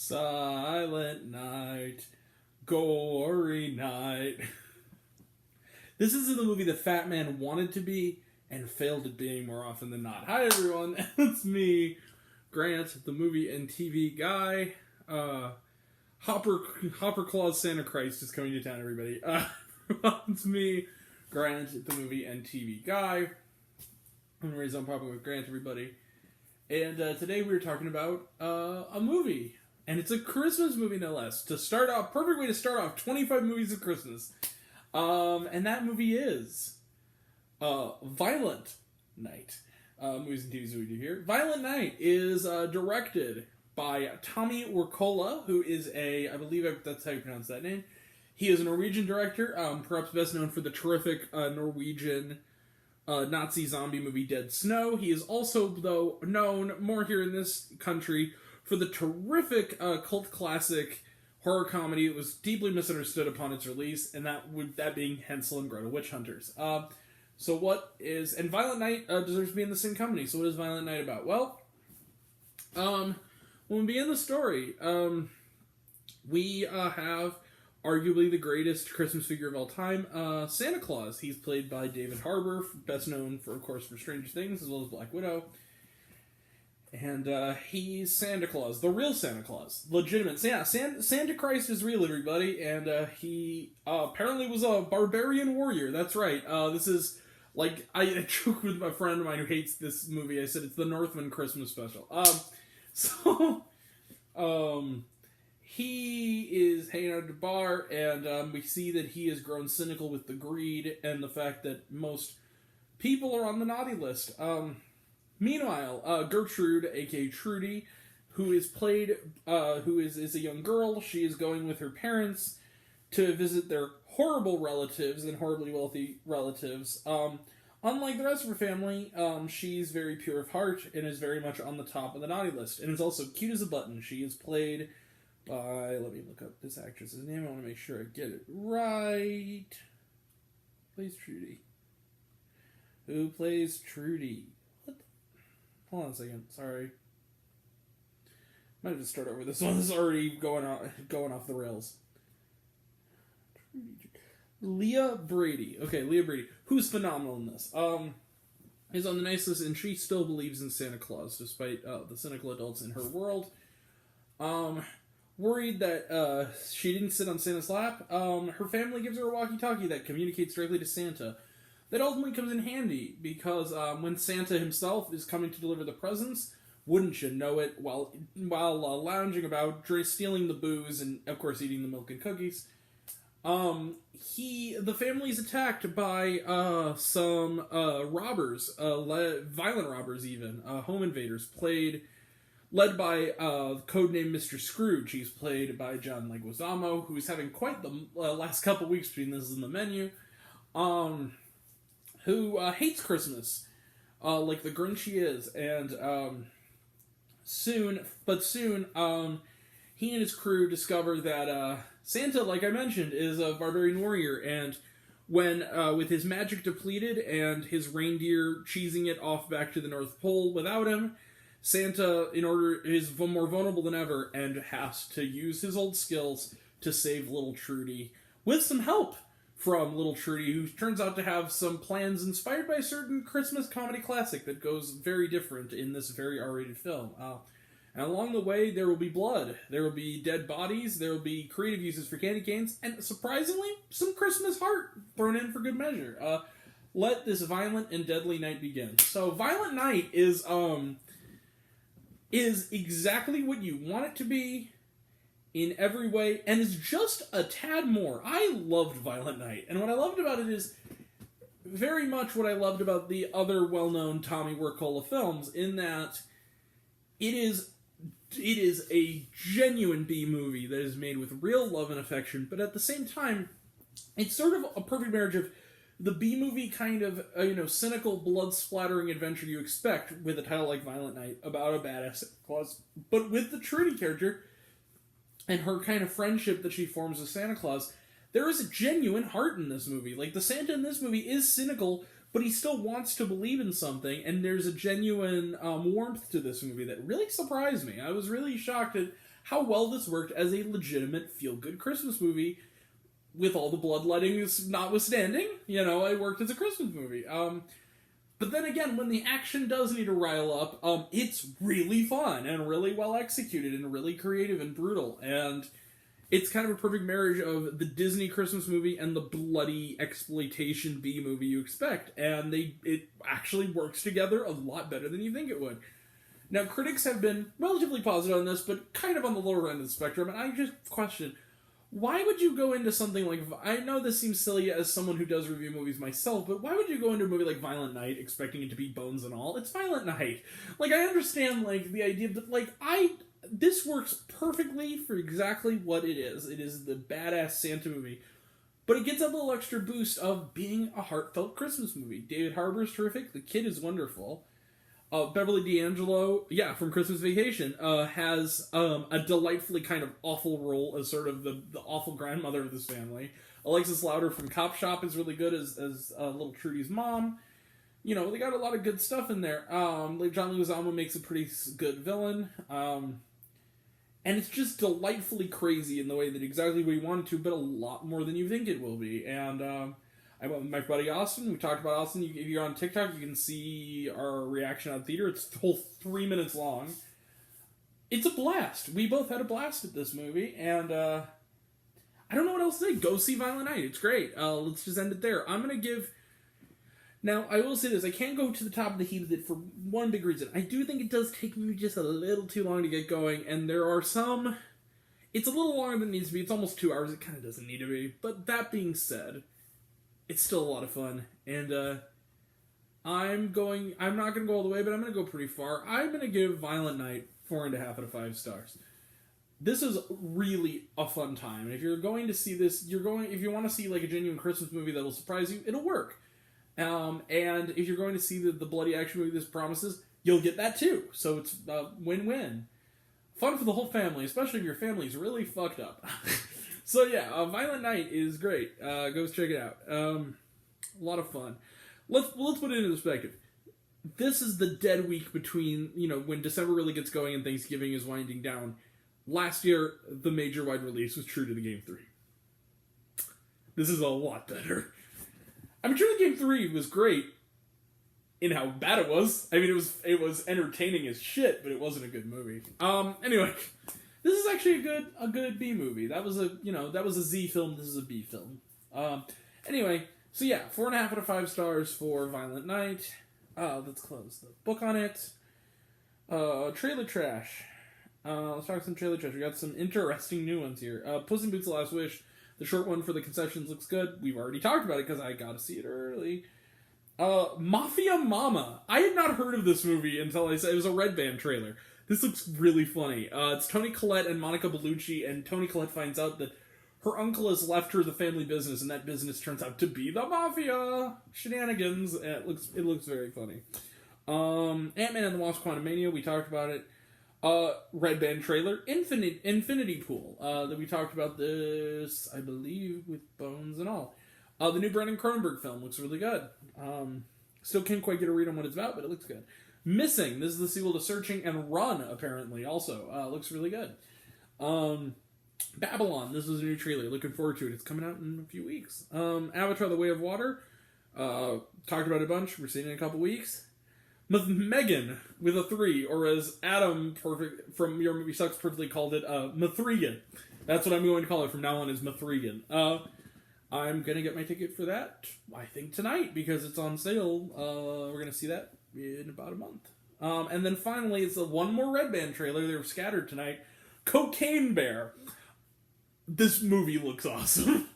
Silent night, gory night. This is the movie the Fat Man wanted to be and failed at being more often than not. Hi everyone, it's me, Grant, the movie and TV guy. Hopper Claus Santa Christ is coming to town, everybody. It's me, Grant, the movie and TV guy. I'm raised on Popping with Grant, everybody. And today we were talking about a movie. And it's a Christmas movie, no less. To start off, perfect way to start off 25 movies of Christmas. And that movie is Violent Night. Movies and TVs we do here. Violent Night is directed by Tommy Wirkola, who is I believe that's how you pronounce that name. He is a Norwegian director, perhaps best known for the terrific Norwegian Nazi zombie movie Dead Snow. He is also, though, known more here in this country for the terrific cult classic horror comedy. It was deeply misunderstood upon its release, and that being Hansel and Gretel Witch Hunters. And Violent Night deserves to be in the same company. So what is Violent Night about? Well, when we begin the story, we have arguably the greatest Christmas figure of all time, Santa Claus. He's played by David Harbour, best known for, of course, for Stranger Things, as well as Black Widow. And he's Santa Claus, the real Santa Claus, legitimate. So, yeah, Santa Christ is real, everybody, and he apparently was a barbarian warrior. That's right. This is like I joke with my friend of mine who hates this movie. I said it's the Northman Christmas special. He is hanging out at a bar, and we see that he has grown cynical with the greed and the fact that most people are on the naughty list. Meanwhile, Gertrude, aka Trudy, who is a young girl, she is going with her parents to visit their horrible relatives and horribly wealthy relatives. Unlike the rest of her family, she's very pure of heart and is very much on the top of the naughty list, and is also cute as a button. She is played by, let me look up this actress's name, I want to make sure I get it right. Plays Trudy. Who plays Trudy? Hold on a second, sorry. Might have to start over. This one is already going off the rails. Leah Brady. Okay, Leah Brady, who's phenomenal in this. Is on the nice list, and she still believes in Santa Claus, despite the cynical adults in her world. Worried that she didn't sit on Santa's lap, her family gives her a walkie-talkie that communicates directly to Santa. That ultimately comes in handy, because when Santa himself is coming to deliver the presents, wouldn't you know it, while lounging about, stealing the booze, and of course eating the milk and cookies, the family is attacked by some robbers, violent robbers even, home invaders, led by codename Mr. Scrooge. He's played by John Leguizamo, who's having quite the last couple weeks between this and the menu. Who hates Christmas, like the Grinch he is, and soon, he and his crew discover that Santa, like I mentioned, is a barbarian warrior, and when, with his magic depleted and his reindeer cheesing it off back to the North Pole without him, Santa, is more vulnerable than ever, and has to use his old skills to save little Trudy, with some help from little Trudy, who turns out to have some plans inspired by a certain Christmas comedy classic that goes very different in this very R-rated film. And along the way, there will be blood, there will be dead bodies, there will be creative uses for candy canes, and surprisingly, some Christmas heart thrown in for good measure. Let this violent and deadly night begin. So, Violent Night is exactly what you want it to be, in every way, and is just a tad more. I loved Violent Night, and what I loved about it is very much what I loved about the other well-known Tommy Wirkola films, in that it is a genuine B-movie that is made with real love and affection, but at the same time, it's sort of a perfect marriage of the B-movie kind of, cynical, blood-splattering adventure you expect with a title like Violent Night about a badass Claus, but with the Trudy character and her kind of friendship that she forms with Santa Claus, there is a genuine heart in this movie. Like, the Santa in this movie is cynical, but he still wants to believe in something, and there's a genuine warmth to this movie that really surprised me. I was really shocked at how well this worked as a legitimate feel-good Christmas movie, with all the bloodletting notwithstanding. You know, it worked as a Christmas movie. But then again, when the action does need to rile up, it's really fun and really well executed and really creative and brutal. And it's kind of a perfect marriage of the Disney Christmas movie and the bloody exploitation B movie you expect. And it actually works together a lot better than you think it would. Now, critics have been relatively positive on this, but kind of on the lower end of the spectrum. And I just question, why would you go into something like... I know this seems silly as someone who does review movies myself, but why would you go into a movie like Violent Night expecting it to be bones and all? It's Violent Night. Like, I understand, like, the idea that, like, this works perfectly for exactly what it is. It is the badass Santa movie. But it gets a little extra boost of being a heartfelt Christmas movie. David Harbour is terrific. The kid is wonderful. Beverly D'Angelo, from Christmas Vacation, has a delightfully kind of awful role as sort of the awful grandmother of this family. Alexis Louder from Cop Shop is really good as little Trudy's mom. You know, they got a lot of good stuff in there. Like John Leguizamo makes a pretty good villain. And it's just delightfully crazy in the way that exactly what you wanted to, but a lot more than you think it will be. And I went with my buddy Austin. We talked about Austin. If you're on TikTok, you can see our reaction on theater. It's a whole 3 minutes long. It's a blast. We both had a blast at this movie, and I don't know what else to say. Go see Violent Night. It's great. Let's just end it there. I'm going to give... Now, I will say this. I can't go to the top of the heap with it for one big reason. I do think it does take me just a little too long to get going, and there are some... It's a little longer than it needs to be. It's almost 2 hours. It kind of doesn't need to be. But that being said... It's still a lot of fun, and I'm not going to go all the way, but I'm going to go pretty far. I'm going to give Violent Night 4.5 out of 5 stars. This is really a fun time. If you're going to see this, if you want to see like a genuine Christmas movie that will surprise you, it'll work. And if you're going to see the bloody action movie this promises, you'll get that too. So it's win-win. Fun for the whole family, especially if your family's really fucked up. So yeah, Violent Night is great. Go check it out. A lot of fun. Let's put it into perspective. This is the dead week between, when December really gets going and Thanksgiving is winding down. Last year, the major wide release was True to the Game 3. This is a lot better. I mean, True to the Game 3 was great in how bad it was. I mean, it was entertaining as shit, but it wasn't a good movie. Anyway... This is actually a good B movie. That was a Z film. This is a B film. Anyway, so yeah, 4.5 out of 5 stars for Violent Night. Let's close the book on it. Trailer trash. Let's talk some trailer trash. We got some interesting new ones here. Puss in Boots: The Last Wish. The short one for the concessions looks good. We've already talked about it because I got to see it early. Mafia Mama. I had not heard of this movie until I said it was a Red Band trailer. This looks really funny. It's Toni Collette and Monica Bellucci, and Toni Collette finds out that her uncle has left her the family business, and that business turns out to be the Mafia shenanigans. It looks very funny. Ant-Man and the Wasp: Quantumania, we talked about it. Red Band trailer, Infinity Pool, that we talked about this, I believe, with Bones and all. The new Brandon Cronenberg film looks really good. Still can't quite get a read on what it's about, but it looks good. Missing, this is the sequel to Searching, and Run, apparently, also. Looks really good. Babylon, this is a new trailer. Looking forward to it. It's coming out in a few weeks. Avatar: The Way of Water, talked about it a bunch. We're seeing it in a couple weeks. Megan, with a 3, or as Adam from Your Movie Sucks perfectly called it, Mithrigan. That's what I'm going to call it from now on, is Mithrigan. I'm going to get my ticket for that, I think, tonight, because it's on sale. We're going to see that in about a month. And then finally, it's one more Red Band trailer. They were scattered tonight. Cocaine Bear. This movie looks awesome.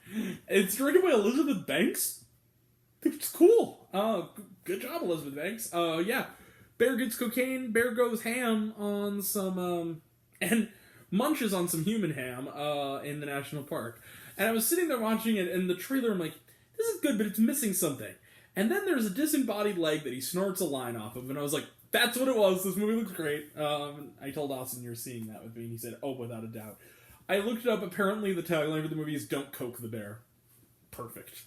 It's directed by Elizabeth Banks. I think it's cool. Good job, Elizabeth Banks. Yeah. Bear gets cocaine. Bear goes ham on some, and munches on some human ham, in the national park. And I was sitting there watching it, and the trailer, I'm like, this is good, but it's missing something. And then there's a disembodied leg that he snorts a line off of, and I was like, that's what it was. This movie looks great. I told Austin you're seeing that with me, and he said, oh, without a doubt. I looked it up. Apparently, the tagline for the movie is "Don't Coke the Bear." Perfect.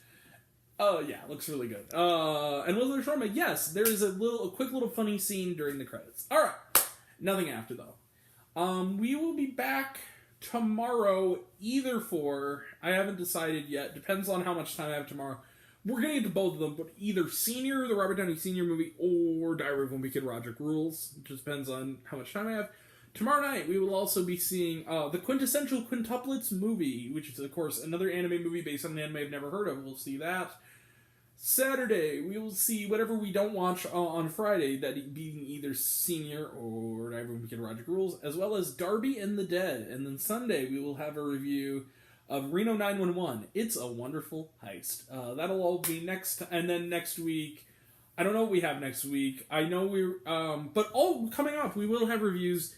Yeah, looks really good. And Leslie Sharma, yes, there is a quick little funny scene during the credits. All right, nothing after though. We will be back tomorrow, either for, I haven't decided yet, depends on how much time I have tomorrow. We're going to get to both of them, but either Senior, the Robert Downey Sr. movie, or Diary of a Wimpy Kid, Roger Rules. It just depends on how much time I have. Tomorrow night, we will also be seeing the Quintessential Quintuplets movie, which is, of course, another anime movie based on an anime I've never heard of. We'll see that. Saturday, we will see whatever we don't watch on Friday, that being either Senior or Diary of a Wimpy Kid, Roger Rules, as well as Darby and the Dead. And then Sunday, we will have a review of Reno 911. It's a wonderful heist. That'll all be next, and then next week, I don't know what we have next week. I know but all coming up, we will have reviews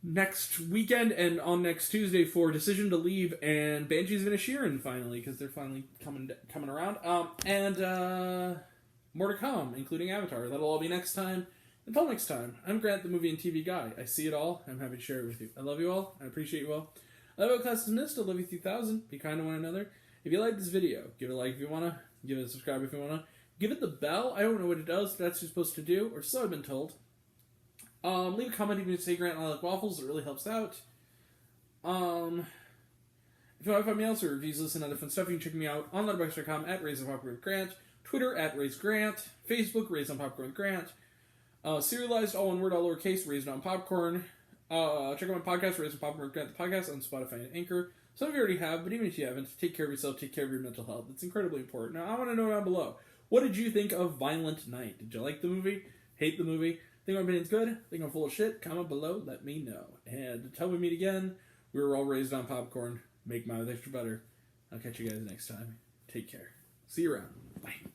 next weekend and on next Tuesday for Decision to Leave and Banshees of Inisherin finally, because they're finally coming around. And more to come, including Avatar. That'll all be next time. Until next time, I'm Grant, the movie and TV guy. I see it all. I'm happy to share it with you. I love you all. I appreciate you all. I love you, class dismissed. I love you 3000. Be kind to one another. If you like this video, give it a like if you want to. Give it a subscribe if you want to. Give it the bell. I don't know what it does. That's what you're supposed to do, or so I've been told. Leave a comment if you say Grant and I like waffles. It really helps out. If you want to find me else or reviews, listen to other fun stuff, you can check me out on letterboxd.com at Raise on Popcorn with Grant, Twitter at Raise Grant, Facebook Raise on Popcorn with Grant, serialized all one word, all lowercase, Raised on Popcorn. Check out my podcast, Raise on Popcorn with Grant, the podcast on Spotify and Anchor. Some of you already have, but even if you haven't, take care of yourself, take care of your mental health. It's incredibly important. Now, I want to know down below, what did you think of Violent Night? Did you like the movie? Hate the movie? Think my opinion's good? Think I'm full of shit? Comment below, let me know. And until we meet again, we were all raised on popcorn. Make mine with extra butter. I'll catch you guys next time. Take care. See you around. Bye.